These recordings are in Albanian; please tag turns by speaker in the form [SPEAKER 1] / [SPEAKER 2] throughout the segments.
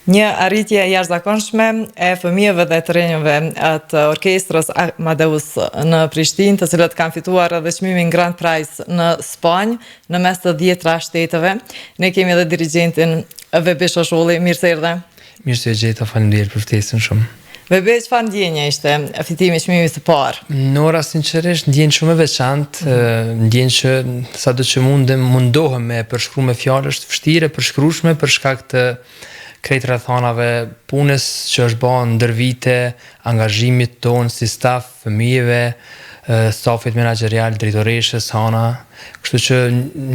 [SPEAKER 1] Një arritje jashtëzakonshme e fëmijëve dhe të rinjve të orkestrës Amadeus në Prishtinë, të cilët kanë fituar edhe çmimin Grand Prize në Spanjë, në mes të 10 shteteve. Ne kemi edhe dirigjentin Vebi Shoshulli, mirë se erdhe.
[SPEAKER 2] Mirë se gjeta, faleminderit për ftesën shumë.
[SPEAKER 1] Vebi, çfarë ndjenje ishte fitimi i çmimit të parë?
[SPEAKER 2] Nora, sinqerisht, ndjen shumë e veçantë, ndjen që sado që mundohem me përshkruar me fjalë është vështirë e përshkrueshme për shkak të krejt rrethonave punës që është bërë ndër vite, angazhimit ton si staf, fëmijëve, stafit menaxherial, drejtoreshës, Hana. Kështu që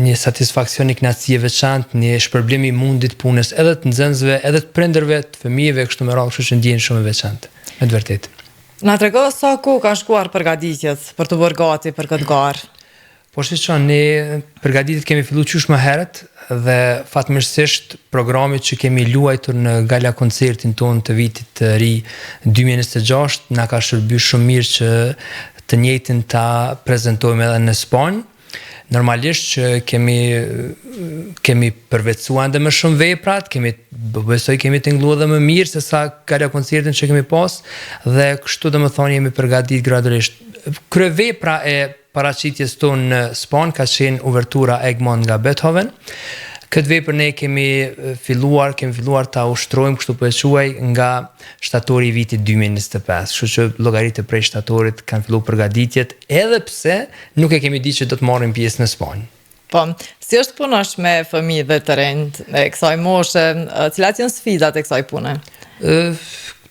[SPEAKER 2] një satisfaksion, një kënaqësi e veçantë, një shpërblim i mundit punës edhe të nxënësve, edhe të prindërve, të fëmijëve, kështu me radhë, kështu që ndjen shumë e veçantë, me të vërtetë.
[SPEAKER 1] Na trego sa kohë ka shkuar përgatitjet për të bërë gati për këtë garë?
[SPEAKER 2] Po shqyqon, ne përgatitjet kemi fillu qysh më herët dhe fatmirësisht programit që kemi luajtur në gala koncertin ton të vitit të ri 2026 na ka shërbyer shumë mirë që të njëjtin ta prezantojmë edhe në Spanjë. Normalisht që kemi përvetësuar ende më shumë veprat, besoj kemi tingëlluar edhe më mirë se sa gala koncertin që kemi pas dhe kështu domethënë jemi përgatitur gradualisht. Kryevepra e paraqitjes tonë në Spanjë ka qenë uvertura Egmont nga Beethoven. Këtë vepër ne kemi filluar ta ushtrojmë, kështu po e quaj, nga shtatori i vitit 2025. Kështu që llogaritë prej shtatorit kanë filluar përgatitjet, edhe pse nuk e kemi ditë që do të marrim pjesë në Spanjë.
[SPEAKER 1] Po, si është punosh me fëmijë dhe të rinj e kësaj moshe, cilat janë sfidat e kësaj pune?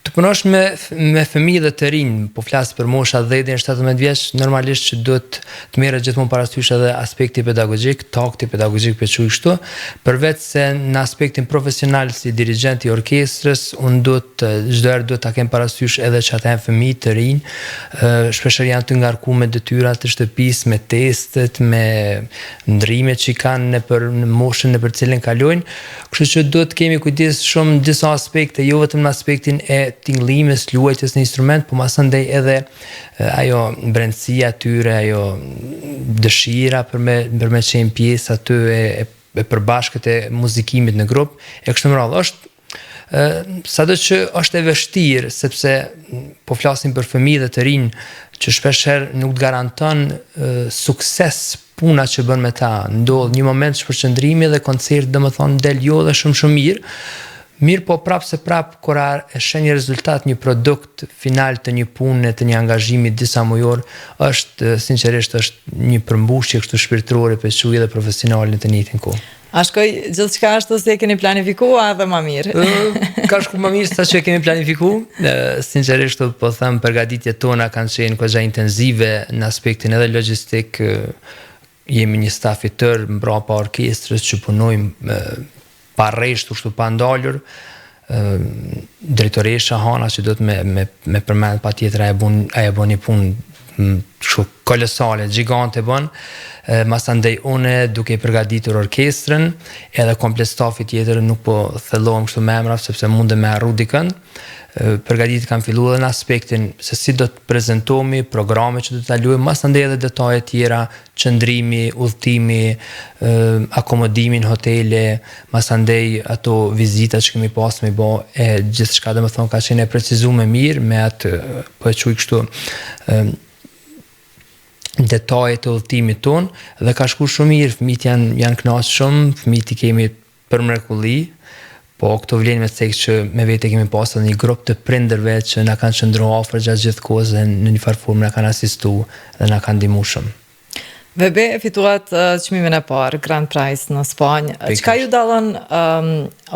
[SPEAKER 2] Të punosh me fëmijë dhe të rinj, po flas për mosha 10 deri në 17 vjeç, normalisht që duhet të merret gjithmonë parasysh edhe aspekti pedagogjik, takti pedagogjik për çuj kështu, përveç se në aspektin profesional si dirigjent i orkestrës, unë çdo herë duhet ta kem parasysh edhe që ata janë fëmijë të rinj, shpeshherë janë të ngarkuar me detyrat të shtëpisë, me testet, me ndrimet që kanë në moshën nëpër cilën kalojnë, kështu që duhet të kemi kujdes shumë në disa aspekte, jo vetëm në aspektin e tingëllimit, luajtjes në instrument, po masandej edhe ajo brendësia tyre, ajo dëshira për me qenë pjesë aty e përbashkët e muzikimit në grup, e kështu me radhë. Sado që është e vështirë, sepse po flasim për fëmijë dhe të rinj që shpeshherë nuk të garanton sukses puna që bën me ta. Ndodh një moment shpërqendrimi dhe koncert domethënë del jo dhe shumë mirë. Mirë, po prap kur e sheh një rezultat, një produkt final të një pune, të një angazhimi disa mujor, sinqerisht është një përmbushje kështu shpirtërore për çuj dhe profesionale në të njëjtin kohë.
[SPEAKER 1] A shkoj gjithçka ashtu si e keni planifikuar edhe më mirë?
[SPEAKER 2] Ka shku më mirë se sa që e kemi planifikuar. Sinqerisht po them, përgatitjet tona kanë qenë goxha intensive në aspektin edhe logjistik. Jemi një staf i tërë mbrapa orkestrës që punojmë pa rreshtur, kështu pa ndalur. Drejtoresha Hana që do të me përmend patjetër, ajo bën një punë kështu kolosale, gjigante bën. Masandej une duke i përgatitur orkestrën, edhe komplet stafi tjetër nuk po thellohem kështu me emra sepse mundem me harru dikën. Përgatitjet kanë filluar edhe në aspektin se si do të prezantohemi, programe që do të luajmë, masandej edhe detaje tjera, qëndrimi, udhëtimi, akomodimi në hotele, masandej ato vizita që kemi pas me bë, e gjithçka domethënë ka qenë e precizuar mirë me atë po e quaj kështu detajet e udhëtimit ton dhe ka shkuar shumë mirë, fëmijët janë kënaqur shumë, fëmijët i kemi për mrekulli. Po këto vlen me tek që me vete kemi pasur një grup të prindërve që na kanë qëndruar afër gjatë gjithë kohës dhe në një farë formë na kanë asistuar dhe na kanë ndihmuar shumë.
[SPEAKER 1] Vebi fituat çmimin e parë Grand Prize në Spanjë. Çka ju dallon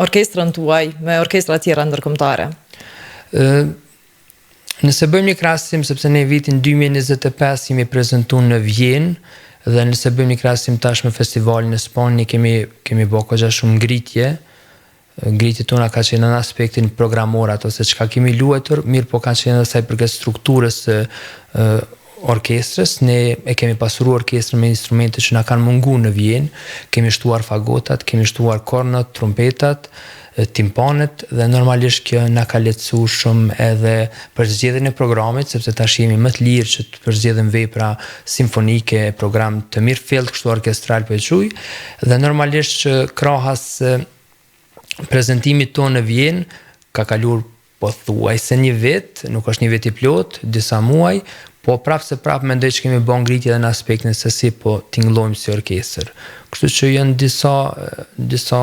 [SPEAKER 1] orkestrën tuaj me orkestra tjera ndërkombëtare?
[SPEAKER 2] Nëse bëjmë një krahasim, sepse ne vitin 2025 jemi prezantuar në Vjenë dhe nëse bëjmë një krahasim tash me festivalin në Spanjë, kemi bërë goxha shumë ngritjet tona ka qenë në aspektin programor, ato se çka kemi luajtur, mirë po ka qenë edhe sa i përket strukturës së orkestrës. Ne e kemi pasuruar orkestrën me instrumente që na kanë munguar në Vjenë, kemi shtuar fagotat, kemi shtuar kornat, trompetat, timpanet dhe normalisht kjo na ka lehtësuar shumë edhe për zgjedhjen e programit, sepse tash jemi më të lirë që të përzgjedhim vepra simfonike, program të mirëfillt kështu orkestral po e quaj, dhe normalisht që krahas prezentimi tonë në Vjenë ka kaluar po thuaj se një vit, nuk është një vit i plot, disa muaj, po prapë mendoj që kemi bën ngritje edhe në aspektin se si po tingëllojmë si orkestër. Kështu që janë disa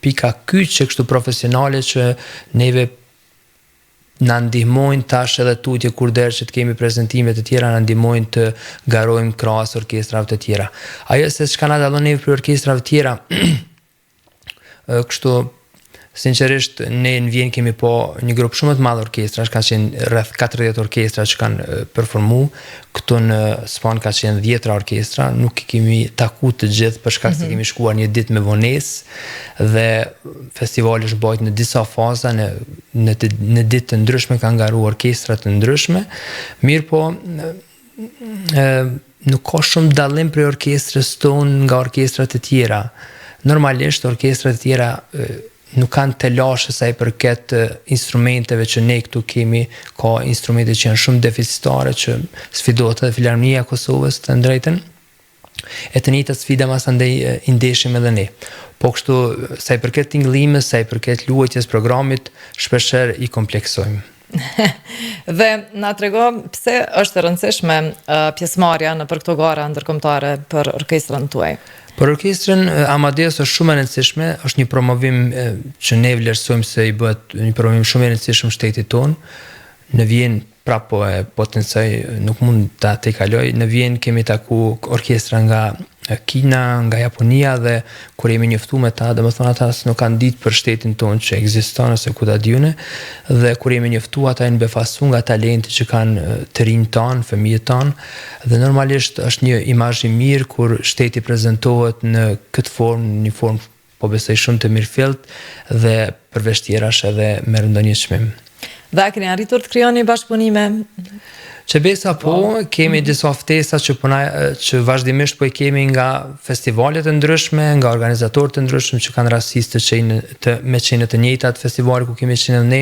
[SPEAKER 2] pika kyçe kështu profesionale që neve na ndihmojnë tash edhe tutje kur derë që të kemi prezentime të tjera, na ndihmojnë të garojmë krahas orkestrave të tjera. Ajo se çka na dallon neve për orkestrave të tjera, kështu sinqerisht ne në Vjenë kemi po një grup shumë të madh orkestrash, ka qenë rreth 40 orkestra që kanë performu, këtu në Span ka qenë 10 orkestra, nuk i kemi taku të gjithë për shkak se kemi shkuar një ditë me vonesë dhe festivali është bërë në disa faza, në ditë të ndryshme kanë ngaruar orkestra të ndryshme, mirë po nuk ka shumë dallim prej orkestrës tonë nga orkestrat e tjera. Normalisht orkestrat e tjera nuk kanë të lashë sa i përket instrumenteve që ne këtu kemi, ka instrumente që janë shumë deficitare që sfidohet edhe Filharmonia e Kosovës të drejtën. E të njëjtat sfida mas andaj i ndeshim edhe ne. Po kështu sa i përket tingëllimit, sa i përket luajtjes programit, shpeshherë i kompleksojmë.
[SPEAKER 1] Dhe na trego pse është e rëndësishme pjesëmarrja në për këto gara ndërkombëtare për orkestrën tuaj.
[SPEAKER 2] Për orkestrën Amadeus është shumë e rëndësishme, është një promovim që ne vlerësojmë se i bëhet një promovim shumë i rëndësishëm shtetit tonë. Në Vjenë prapo e potencoj, nuk mund ta tejkaloj. Në Vjenë kemi taku orkestra nga Kina, nga Japonia dhe kur jemi njoftuar me ta, domethënë ata nuk kanë ditë për shtetin tonë që ekziston ose ku ta diune, dhe kur jemi njoftuar ata janë befasu nga talenti që kanë të rinj tanë, fëmijët tanë, dhe normalisht është një imazh i mirë kur shteti prezantohet në këtë formë, një formë po besoj shumë të mirëfillt dhe përveç tjerash edhe merr ndonjë çmim.
[SPEAKER 1] Dhe keni arritur të krijoni bashkëpunime?
[SPEAKER 2] Që besa po, kemi disa ftesa që vazhdimisht po i kemi nga festivalet të ndryshme, nga organizatorë të ndryshme që kanë rastistë me qenë të njëjtat festivale ku kemi qenë ne.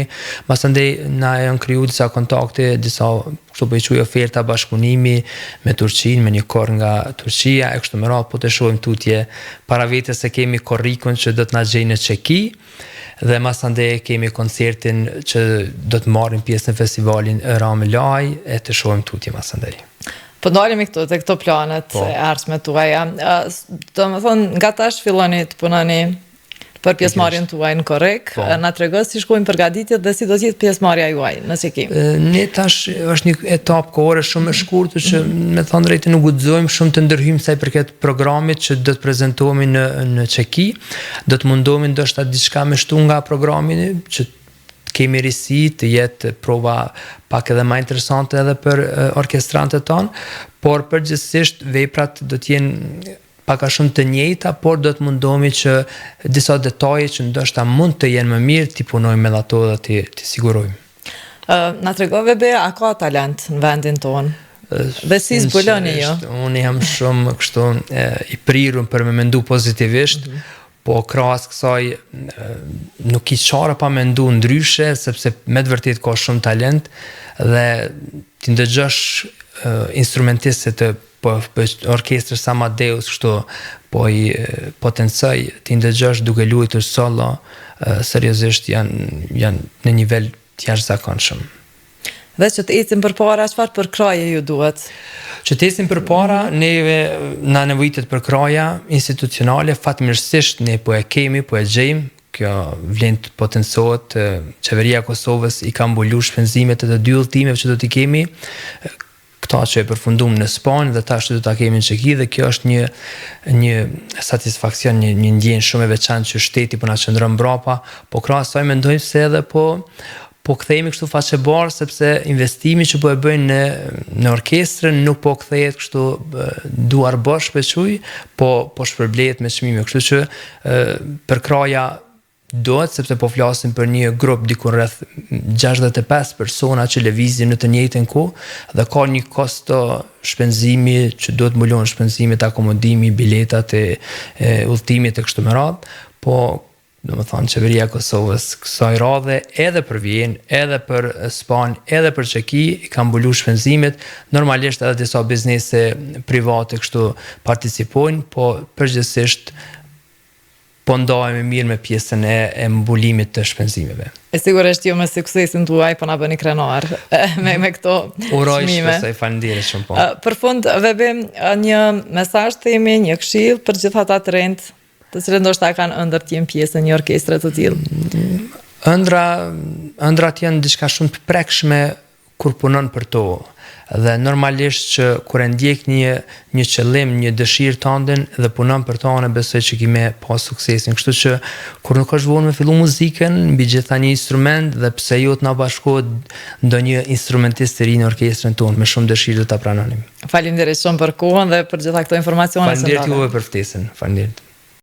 [SPEAKER 2] Masandej na janë krijuar disa kontakte, disa kështu po i quaj oferta bashkëpunimi me Turqinë, me një kor nga Turqia, e kështu me radhë, po të shohim tutje para vetes se kemi korrikun që do të na gjejë në Çeki. Dhe masandej kemi koncertin që do të marrim pjesë në festivalin Ramelaj e të shohim tutje masandej.
[SPEAKER 1] Po ndalemi këtu te këto planet e ardhshme tuaja. Domethënë nga tash filloni të punoni për pjesëmarrjen tuaj në Korrek, na trego si shkojnë përgatitjet dhe si do të jetë pjesëmarrja juaj në Çeki.
[SPEAKER 2] Ne tash është një etapë kohore shumë e shkurtër që me thënë drejtë nuk guxojmë shumë të ndërhyjmë sa i përket programit që do të prezantohemi në Çeki. Do të mundohemi ndoshta diçka më shtu nga programi që kemi risi të jetë prova pak edhe më interesante edhe për orkestrantët tonë, por përgjithsisht veprat do të jenë paka shumë të njëjta, por do të mundohemi që disa detaje që ndoshta mund të jenë më mirë t'i punojmë me ato dhe t'i sigurojmë.
[SPEAKER 1] Na tregove be, a ka talent në vendin tonë? Dhe si zbuloni jo?
[SPEAKER 2] Unë jam shumë kështu i prirur për me mendu pozitivisht, po krahas kësaj nuk i çara pa mendu ndryshe, sepse me të vërtet ka shumë talent dhe ti ndëgjosh instrumentistët po orkestrës Amadeus kështu po i potencoj, ti ndëgjosh duke luajtur solo, seriozisht janë në nivel të jashtëzakonshëm.
[SPEAKER 1] Dhe që të ecim përpara, çfarë përkraje ju duhet?
[SPEAKER 2] Që të ecim përpara, neve na nevojitet përkraja institucionale, fatmirësisht ne po e kemi, po e gjejmë. Kjo vlen të potencohet, qeveria e Kosovës i ka mbuluar shpenzimet e të dy udhëtimeve që do t'i kemi. Këta që e përfundum në Spanjë dhe tash do ta kemi në Çeki, dhe kjo është një satisfaksion, një ndjenjë shumë e veçantë që shteti po na qëndron mbrapa, po krahas asaj mendojmë se edhe po kthehemi kështu faqebar, sepse investimi që po e bëjnë në orkestrën nuk po kthehet kështu duar bosh peçuj, po shpërblehet me çmime, kështu që përkraja dohet, sepse po flasim për një grup diku rreth 65 persona që lëvizin në të njëjtën kohë dhe ka një kosto shpenzimi që duhet mbulon shpenzimet, akomodimi, biletat e udhëtimit e kështu me radhë, po domethënë qeveria e Kosovës kësaj radhe edhe për Vjenë, edhe për Spanjë, edhe për Çeki i ka mbuluar shpenzimet. Normalisht edhe disa biznese private kështu participojnë, po përgjithsisht po ndajemi mirë me pjesën e mbulimit të shpenzimeve.
[SPEAKER 1] E sigurisht jo me suksesin tuaj, po na bëni krenar me këto
[SPEAKER 2] Uroj
[SPEAKER 1] çmime.
[SPEAKER 2] shpresoj, faleminderit shumë po.
[SPEAKER 1] Për fund, Vebi, një mesazh themi, një këshill për gjithë ata të rinjt, të cilët ndoshta kanë ëndër të jenë pjesë e një orkestre të tillë.
[SPEAKER 2] Ëndrat janë diçka shumë të prekshme kur punon për to. Dhe normalisht që kur e ndjek një qëllim, një dëshirë tënden dhe punon për to, ne besoj që kime pas suksesin. Kështu që kur nuk është vonë me fillu muzikën, mbi gjitha një instrument dhe pse jo të na bashkohet ndonjë instrumentist të ri në orkestrën tonë, me shumë dëshirë do ta pranonim.
[SPEAKER 1] Faleminderit shumë për kohën dhe për gjitha këto informacione.
[SPEAKER 2] Faleminderit juve për ftesën. Faleminderit.